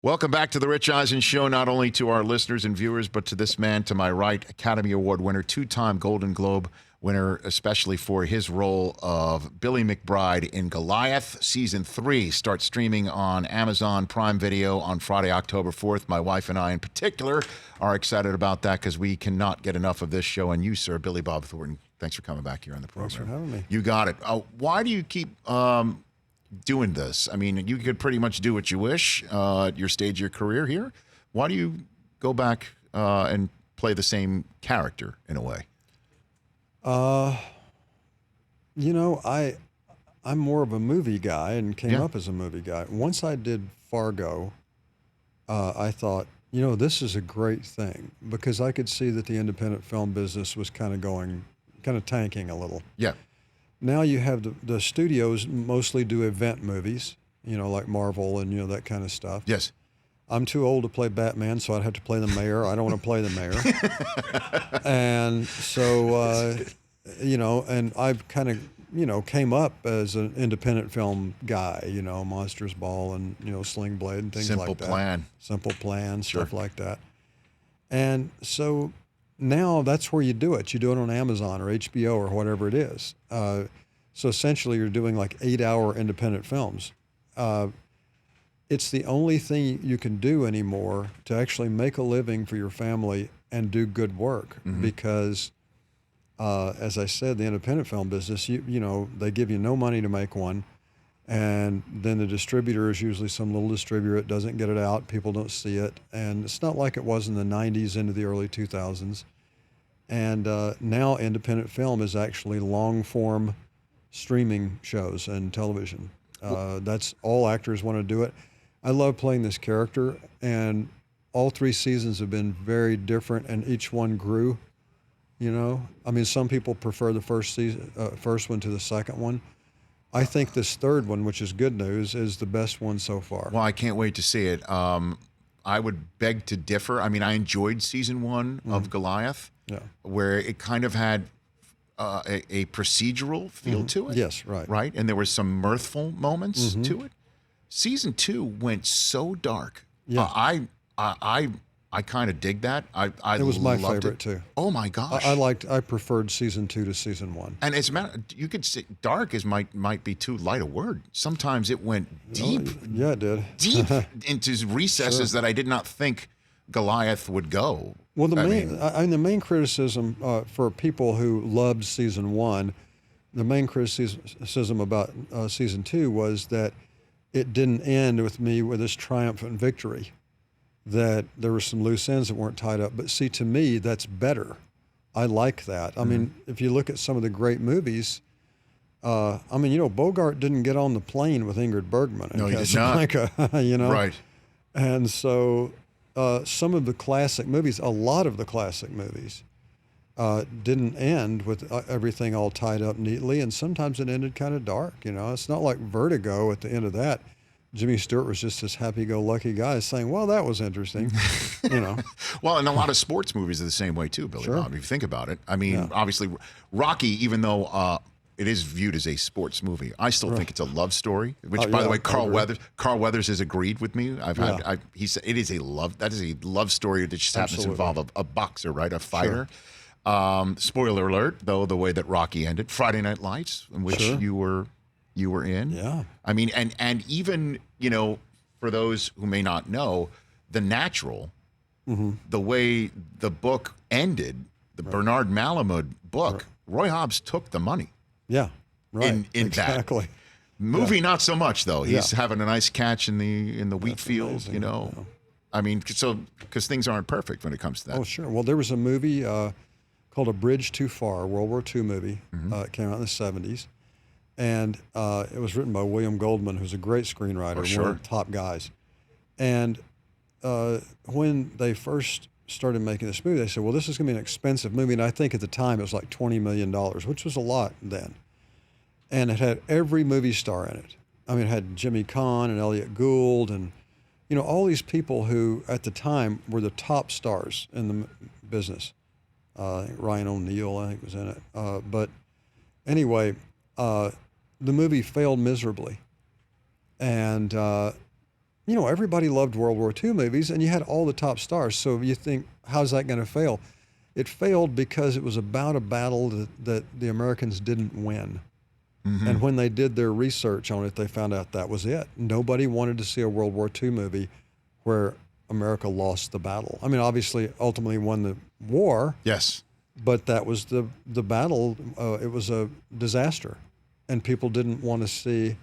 Welcome back to the Rich Eisen Show, not only to our listeners and viewers, but to this man to my right, Academy Award winner, two-time Golden Globe winner, especially for his role of Billy McBride in Goliath. Season 3 starts streaming on Amazon Prime Video on Friday, October 4th. My wife and I in particular are excited about that because we cannot get enough of this show. And you, sir, Billy Bob Thornton, thanks for coming back here on the program. Thanks for having me. You got it. Why do you keep doing this? I mean, you could pretty much do what you wish at your stage of your career here. Why do you go back and play the same character in a way? I'm more of a movie guy and came Yeah. up as a movie guy. Once I did Fargo, I thought, this is a great thing because I could see that the independent film business was kind of tanking a little. Yeah. Now you have the studios mostly do event movies, like Marvel and, that kind of stuff. Yes. I'm too old to play Batman, so I'd have to play the mayor. I don't want to play the mayor. And so, and I've kind of, came up as an independent film guy, Monsters Ball and, Sling Blade and things like that. Simple Plan, Sure. stuff like that. And so now that's where you do it. You do it on Amazon or HBO or whatever it is. So essentially you're doing like 8-hour independent films. It's the only thing you can do anymore to actually make a living for your family and do good work because, as I said, the independent film business, they give you no money to make one. And then the distributor is usually some little distributor that doesn't get it out. People don't see it. And it's not like it was in the 90s into the early 2000s. And now independent film is actually long-form streaming shows and television. That's all actors want to do it. I love playing this character, and all 3 seasons have been very different, and each one grew. I mean, some people prefer the first one to the second one. I think this third one, which is good news, is the best one so far. Well, I can't wait to see it. I would beg to differ. I mean, I enjoyed season 1 of Goliath, where it kind of had a procedural feel to it. Yes, right. Right? And there were some mirthful moments to it. Season 2 went so dark. Yeah. I kind of dig that. It was my loved favorite it. too. Oh my gosh! I preferred season 2 to season 1. And as a matter, you could say dark might be too light a word. Sometimes it went deep. Yeah, it did. Deep into recesses that I did not think Goliath would go. Well, the main criticism for people who loved season 1, the main criticism about season 2 was that it didn't end with me with this triumphant victory. That there were some loose ends that weren't tied up. But see, to me, that's better. I like that. I mean, if you look at some of the great movies, Bogart didn't get on the plane with Ingrid Bergman. No, he did not. Right. And so some of the classic movies, a lot of the classic movies, didn't end with everything all tied up neatly, and sometimes it ended kind of dark. It's not like Vertigo at the end of that. Jimmy Stewart was just this happy-go-lucky guy saying, well, that was interesting, Well, and a lot of sports movies are the same way too, Billy Bob, if you think about it. I mean, obviously, Rocky, even though it is viewed as a sports movie, I still think it's a love story, which, by the way, Carl Weathers has agreed with me. He said it is a love story that just happens to involve a boxer, right, a fighter. Sure. Spoiler alert, though, the way that Rocky ended, Friday Night Lights, in which you were in. Yeah. I mean, and even, for those who may not know, The Natural, the way the book ended, the Bernard Malamud book, Roy Hobbs took the money. Yeah, right. In exactly. that movie, not so much though. He's having a nice catch in the wheat field, amazing. I mean, because things aren't perfect when it comes to that. Oh, sure. Well, there was a movie called A Bridge Too Far, a World War II movie. It came out in the 70s. And it was written by William Goldman, who's a great screenwriter, one of the top guys. And when they first started making this movie, they said, well, this is going to be an expensive movie. And I think at the time it was like $20 million, which was a lot then. And it had every movie star in it. I mean, it had Jimmy Caan and Elliot Gould and, all these people who at the time were the top stars in the business. Ryan O'Neal, I think, was in it. But anyway, the movie failed miserably. And everybody loved World War II movies, and you had all the top stars. So you think, how's that going to fail? It failed because it was about a battle that the Americans didn't win. Mm-hmm. And when they did their research on it, they found out that was it. Nobody wanted to see a World War II movie where America lost the battle. I mean, obviously, ultimately won the war. Yes. But that was the battle. It was a disaster. And people didn't want to see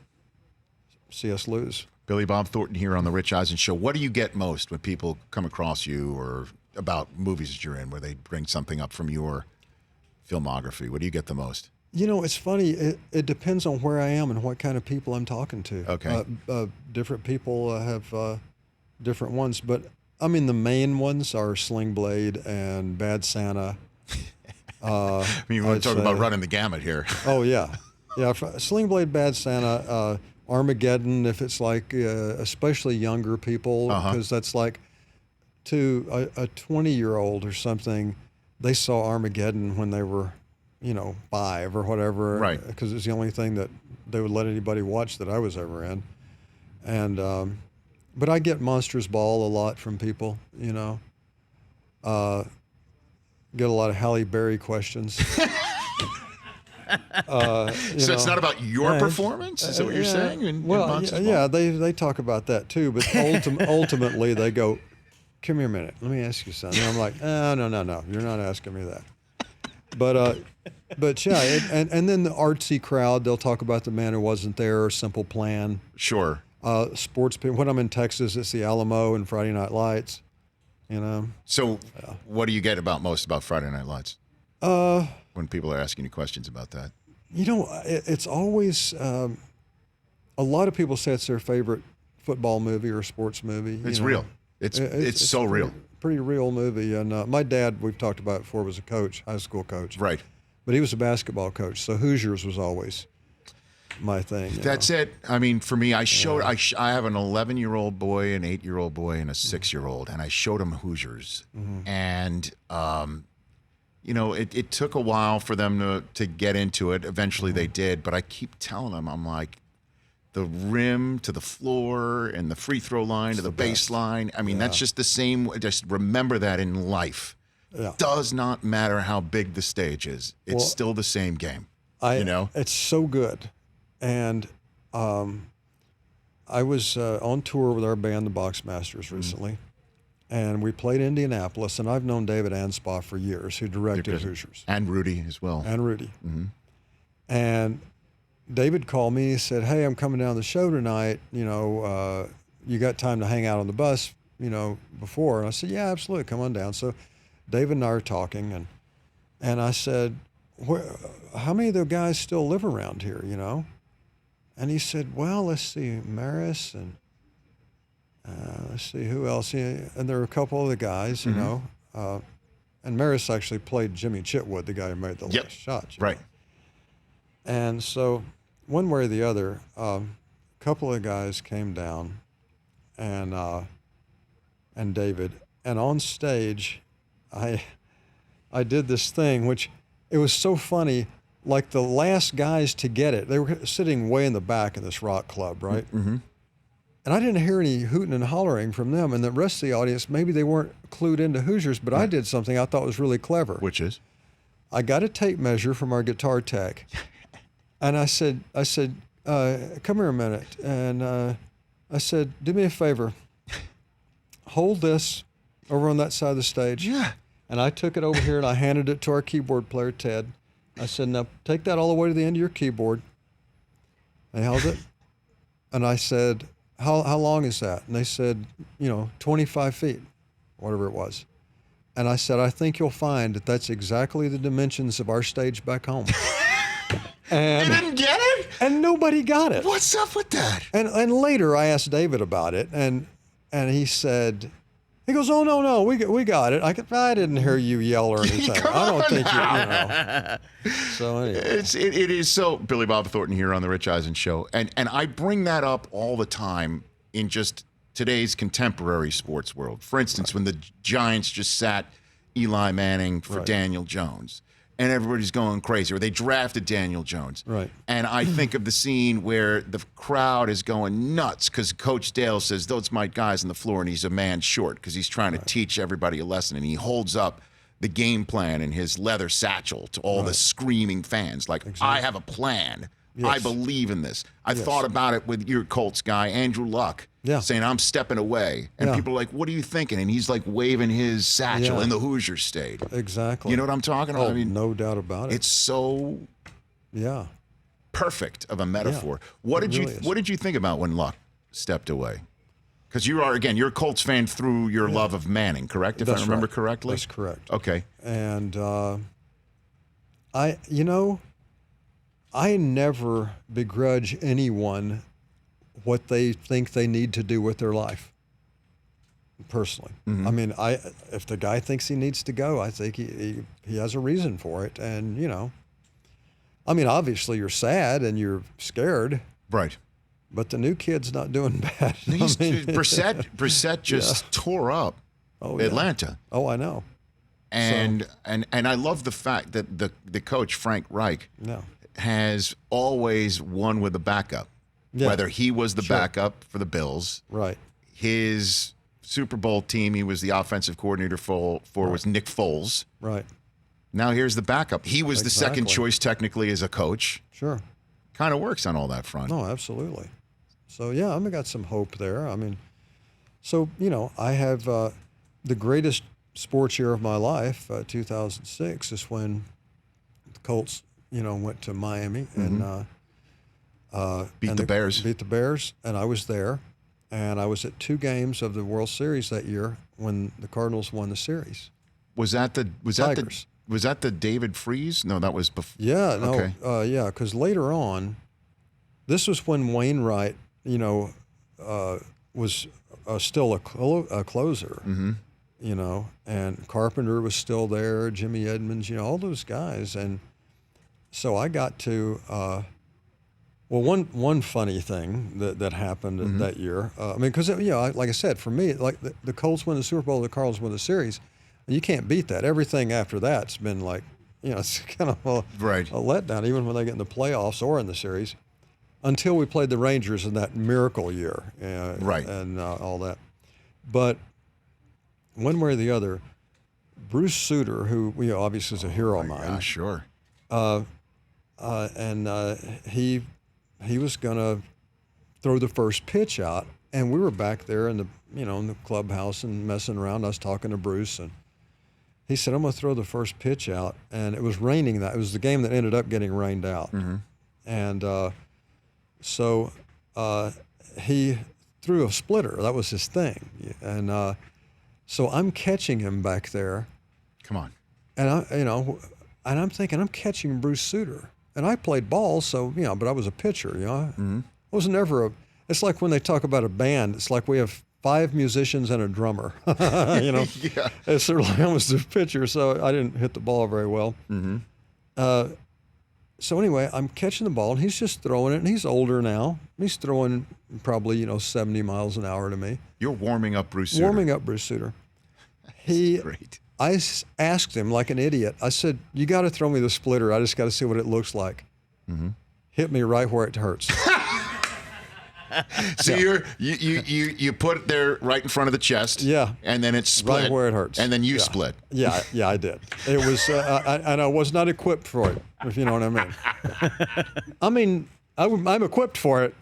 us lose. Billy Bob Thornton here on the Rich Eisen Show. What do you get most when people come across you or about movies that you're in, where they bring something up from your filmography? What do you get the most? It's funny. It depends on where I am and what kind of people I'm talking to. Okay. Different people have different ones, but I mean the main ones are Sling Blade and Bad Santa. I mean, we're talking about running the gamut here. Oh yeah, yeah. Sling Blade, Bad Santa, Armageddon. If it's like especially younger people, because that's like to a 20-year-old or something. They saw Armageddon when they were, 5 or whatever, right? Because it's the only thing that they would let anybody watch that I was ever in, and but I get Monsters Ball a lot from people, Get a lot of Halle Berry questions. So it's not about your performance? Is that what you're saying? They talk about that too, but ultimately they go, come here a minute, let me ask you something. And I'm like, no, you're not asking me that. But yeah, and then the artsy crowd, they'll talk about The Man Who Wasn't There or Simple Plan. Sure. Sports people. When I'm in Texas, it's the Alamo and Friday Night Lights. So what do you get most about Friday Night Lights? When people are asking you questions about that? It's always, a lot of people say it's their favorite football movie or sports movie. It's real. It's so real. Pretty real movie. And my dad, we've talked about it before, was a coach, high school coach. Right. But he was a basketball coach, so Hoosiers was always my thing. That's it. I mean, for me, I have an 11-year-old boy, an 8-year-old boy, and a 6-year-old, and I showed him Hoosiers. Mm-hmm. And, it took a while for them to get into it. Eventually they did, but I keep telling them, I'm like, the rim to the floor and the free throw line to the baseline. I mean, that's just the same. Just remember that in life. Yeah. Does not matter how big the stage is. It's still the same game. It's so good. And I was on tour with our band, the Boxmasters, recently, and we played Indianapolis. And I've known David Anspaugh for years, who directed Hoosiers, and Rudy as well. Mm-hmm. And David called me. He said, "Hey, I'm coming down to the show tonight. You got time to hang out on the bus? Before?" And I said, "Yeah, absolutely. Come on down." So David and I are talking, and I said, "How many of the guys still live around here? And he said, "Well, let's see, Maris and let's see who else." And there were a couple of the guys, and Maris actually played Jimmy Chitwood, the guy who made the last shot. Right. And so, one way or the other, a couple of guys came down, and David, and on stage, I did this thing, which it was so funny. Like the last guys to get it, they were sitting way in the back of this rock club, right? Mm-hmm. And I didn't hear any hooting and hollering from them. And the rest of the audience, maybe they weren't clued into Hoosiers, but I did something I thought was really clever. Which is? I got a tape measure from our guitar tech, and I said, come here a minute. And I said, do me a favor, hold this over on that side of the stage. Yeah. And I took it over here and I handed it to our keyboard player, Ted. I said, now take that all the way to the end of your keyboard. They held it. And I said, how long is that? And they said, 25 feet, whatever it was. And I said, I think you'll find that that's exactly the dimensions of our stage back home. And you didn't get it? And nobody got it. What's up with that? And later I asked David about it, and he said, he goes, "Oh no, we got it. I didn't hear you yell or anything. I don't think you." So anyway, it is so. Billy Bob Thornton here on the Rich Eisen Show, and I bring that up all the time in just today's contemporary sports world. For instance, when the Giants just sat Eli Manning for Daniel Jones, and everybody's going crazy. Or they drafted Daniel Jones. Right. And I think of the scene where the crowd is going nuts because Coach Dale says, those my guys on the floor, and he's a man short because he's trying to teach everybody a lesson. And he holds up the game plan in his leather satchel to all the screaming fans. Like, I have a plan. Yes. I believe in this. I thought about it with your Colts guy, Andrew Luck, saying, I'm stepping away. And people are like, what are you thinking? And he's like waving his satchel in the Hoosier State. Exactly. You know what I'm talking about? Oh, I mean, no doubt about it. It's so perfect of a metaphor. What did you think about when Luck stepped away? Because you are, again, you're a Colts fan through your love of Manning, correct? If I remember correctly? That's correct. Okay. And I never begrudge anyone what they think they need to do with their life, personally. I mean, if the guy thinks he needs to go, I think he has a reason for it. And, I mean, obviously you're sad and you're scared. Right. But the new kid's not doing bad. Brissett just tore up Atlanta. Oh, I know. And I love the fact that the coach, Frank Reich, has always won with a backup. Yeah. Whether he was the backup for the Bills. Right. His Super Bowl team, he was the offensive coordinator for was Nick Foles. Right. Now here's the backup. He was the second choice technically as a coach. Sure. Kind of works on all that front. No, absolutely. So, yeah, I've got some hope there. I mean, so, I have the greatest sports year of my life, 2006, is when the Colts, went to Miami and beat the Bears. Beat the Bears, and I was there. And I was at 2 games of the World Series that year when the Cardinals won the series. Was that the David Freese? No, that was before. Yeah, no, okay. Because later on, this was when Wainwright, was still a closer, and Carpenter was still there, Jimmy Edmonds, all those guys, and so I got to. One funny thing that happened that year, I mean, because like I said, for me, like the Colts win the Super Bowl, the Cardinals win the series. You can't beat that. Everything after that's been like, it's kind of a letdown, even when they get in the playoffs or in the series, until we played the Rangers in that miracle year, and all that. But one way or the other, Bruce Sutter, who obviously is a hero of mine. Sure. And he was gonna throw the first pitch out, and we were back there in the in the clubhouse and messing around. I was talking to Bruce, and he said, I'm going to throw the first pitch out. And it was raining. It was the game that ended up getting rained out. And so he threw a splitter. That was his thing. And so I'm catching him back there. Come on. And and I'm thinking, I'm catching Bruce Sutter. And I played ball, so, but I was a pitcher, I was never it's like when they talk about a band, it's like we have 5 musicians and a drummer, It's sort of like I was the pitcher, so I didn't hit the ball very well. So anyway, I'm catching the ball, and he's just throwing it, and he's older now. He's throwing probably, 70 miles an hour to me. You're warming up Bruce Sutter. Warming up Bruce Sutter. Great. I asked him like an idiot. I said, you got to throw me the splitter. I just got to see what it looks like. Hit me right where it hurts. So you put it there right in front of the chest. Yeah. And then it's split. Right where it hurts. And then you split. Yeah, I did. It was, and I was not equipped for it, if you know what I mean. I mean, I'm equipped for it.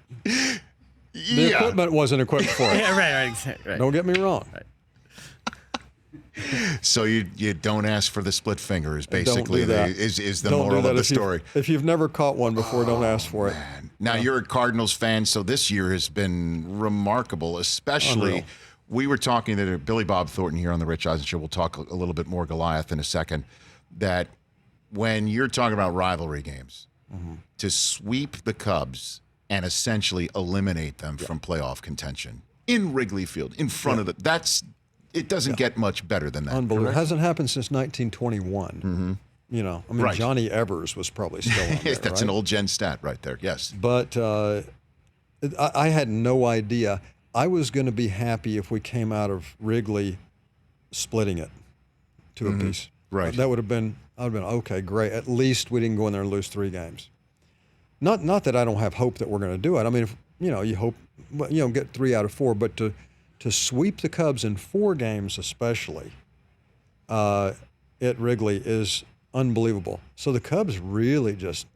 The equipment wasn't equipped for it. Right. Don't get me wrong. Right. So you don't ask for the split finger is basically is the don't moral of the story. If you've never caught one before, don't ask for it. Now you're a Cardinals fan, so this year has been remarkable, especially. Unreal. We were talking to Billy Bob Thornton here on the Rich Eisen Show. We'll talk a little bit more Goliath in a second. That when you're talking about rivalry games, to sweep the Cubs and essentially eliminate them from playoff contention in Wrigley Field, in front of it doesn't get much better than that. Unbelievable. It hasn't happened since 1921. I mean, Johnny Evers was probably still on there, That's an old gen stat right there, yes. But I had no idea. I was going to be happy if we came out of Wrigley splitting it to a piece. Right. That would have been, I'd have been, okay, great. At least we didn't go in there and lose 3 games. Not that I don't have hope that we're going to do it. I mean, if, you hope, get 3 out of 4, but to sweep the Cubs in 4 games especially at Wrigley is unbelievable. So the Cubs really just,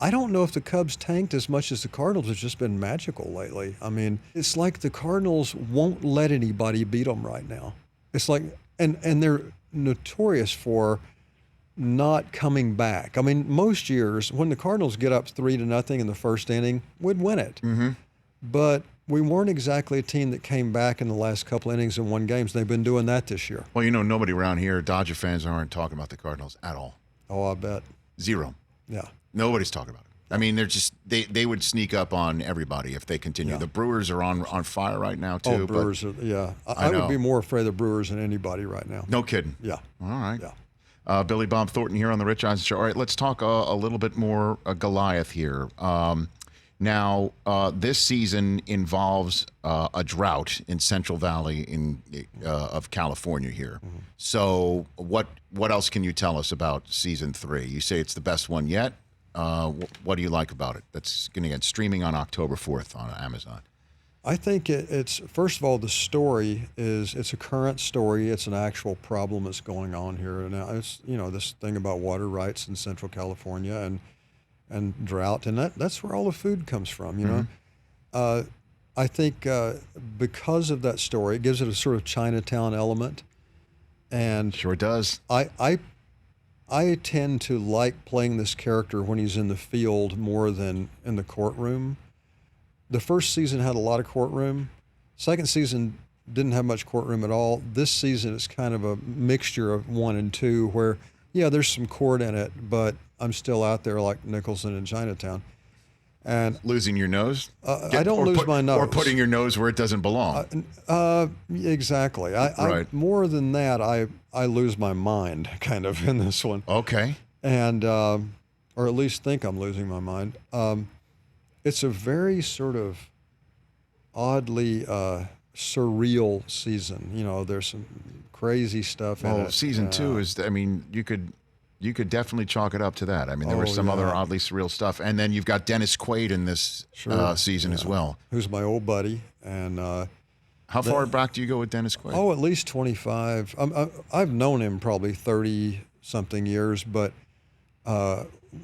I don't know if the Cubs tanked as much as the Cardinals. Have just been magical lately. I mean, it's like the Cardinals won't let anybody beat them right now. It's like, and they're notorious for not coming back. I mean, most years when the Cardinals get up 3-0 in the first inning, we'd win it. Mm-hmm. But we weren't exactly a team that came back in the last couple innings and won games. They've been doing that this year. Well, nobody around here, Dodger fans, aren't talking about the Cardinals at all. Oh, I bet. 0. Yeah. Nobody's talking about it. I mean, they're just they would sneak up on everybody if they continue. Yeah. The Brewers are on fire right now too. Oh, Brewers are, yeah. I would be more afraid of the Brewers than anybody right now. No kidding. Yeah. All right. Yeah. Billy Bob Thornton here on the Rich Eisen Show. All right, let's talk a little bit more Goliath here. Now, this season involves a drought in Central Valley of California here. Mm-hmm. So what else can you tell us about season 3? You say it's the best one yet. What do you like about it? That's going to get streaming on October 4th on Amazon. I think it's, first of all, the story it's a current story. It's an actual problem that's going on here. And now it's, this thing about water rights in Central California and drought. And that's where all the food comes from, Mm-hmm. I think because of that story, it gives it a sort of Chinatown element. And sure does. I tend to like playing this character when he's in the field more than in the courtroom. The first season had a lot of courtroom. Second season didn't have much courtroom at all. This season it's kind of a mixture of 1 and 2 where, there's some court in it, but I'm still out there like Nicholson in Chinatown. And losing your nose? I don't lose my nose. Or putting your nose where it doesn't belong. Exactly. Right. I more than that, I lose my mind kind of in this one. Okay. And, or at least think I'm losing my mind. It's a very sort of oddly surreal season. There's some crazy stuff in it. Well, season 2 is, you could definitely chalk it up to that. I mean, there was some other oddly surreal stuff. And then you've got Dennis Quaid in this season as well. Who's my old buddy. And how far back do you go with Dennis Quaid? Oh, at least 25. I've known him probably 30-something years, but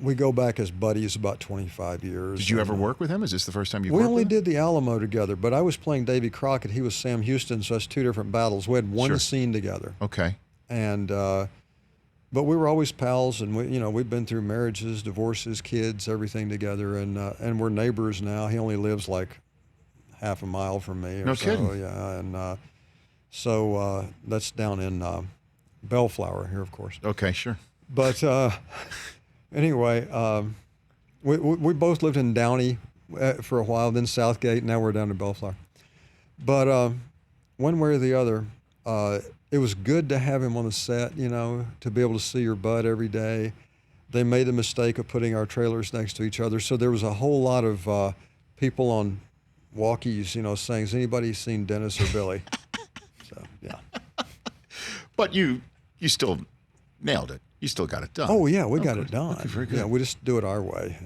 we go back as buddies about 25 years. Did you ever work with him? Is this the first time you worked with him? We only did the Alamo together, but I was playing Davy Crockett. He was Sam Houston, so that's 2 different battles. We had one scene together. Okay. And but we were always pals, and we've been through marriages, divorces, kids, everything together, and we're neighbors now. He only lives like half a mile from me. No kidding. Yeah, and so that's down in Bellflower here, of course. Okay, sure. But anyway, we both lived in Downey for a while, then Southgate. Now we're down in Bellflower. But one way or the other, it was good to have him on the set, to be able to see your bud every day. They made the mistake of putting our trailers next to each other, so there was a whole lot of people on walkies, saying, "Has anybody seen Dennis or Billy?" So yeah. But you still nailed it. You still got it done. Oh yeah, we got it done. Okay, very good. Yeah, we just do it our way.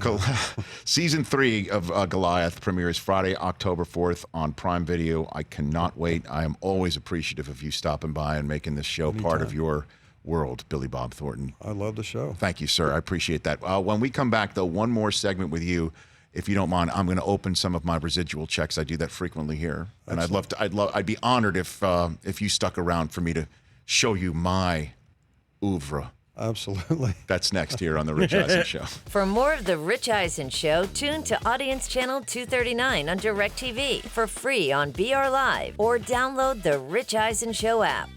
Season 3 of Goliath premieres Friday, October 4th on Prime Video. I cannot wait. I am always appreciative of you stopping by and making this show part of your world, Billy Bob Thornton. I love the show. Thank you, sir. I appreciate that. When we come back, though, one more segment with you. If you don't mind, I'm going to open some of my residual checks. I do that frequently here, and I'd be honored if you stuck around for me to show you my oeuvre. Absolutely. That's next here on The Rich Eisen Show. For more of The Rich Eisen Show, tune to Audience Channel 239 on DirecTV for free on BR Live or download the Rich Eisen Show app.